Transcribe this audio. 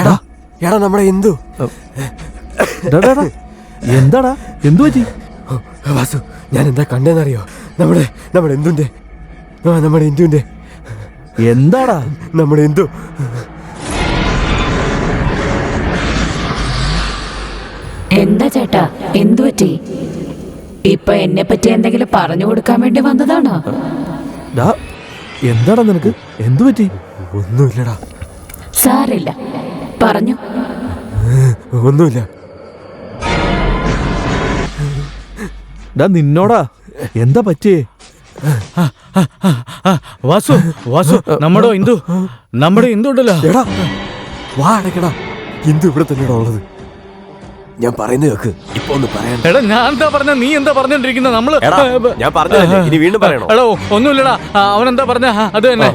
എടാ നമ്മുടെ ഇന്ദു. എന്താടാ, എന്തു പറ്റി? വാസു, ഞാൻ എന്താ കണ്ടെന്നറിയോ? നമ്മുടെ ഇന്ദുന്റെ എന്താടാ? നമ്മുടെ ഇന്ദു എന്താ ചേട്ടാ, എന്തു പറ്റി? ഇപ്പൊ എന്നെ പറ്റി എന്തെങ്കിലും പറഞ്ഞു കൊടുക്കാൻ വേണ്ടി വന്നതാണോ? എന്താടാ നിനക്ക്, എന്തു പറ്റി? ഒന്നുമില്ലടാ. സാരില്ല, പറഞ്ഞു. ഒന്നുമില്ല. നിന്നോടാ എന്താ പറ്റിയേ? വാസു, നമ്മുടെ ഇന്ദു ഉണ്ടല്ലോ. എടാ വാ അടക്കടാ. ഇന്ദു ഇവിടെ തന്നെയാണോ ഉള്ളത്? ഞാൻ പറയുന്നത് കേക്ക്. ഇപ്പൊ ഒന്ന് പറയാൻ. എടാ ഞാൻ എന്താ പറഞ്ഞ, നീ എന്താ പറഞ്ഞോണ്ടിരിക്കുന്ന? നമ്മള് ഞാൻ പറഞ്ഞതല്ലേ, ഇനി വീണ്ടും പറയണോ? എടോ ഒന്നുമില്ലടാ, അവൻ എന്താ പറഞ്ഞ അത് തന്നെ.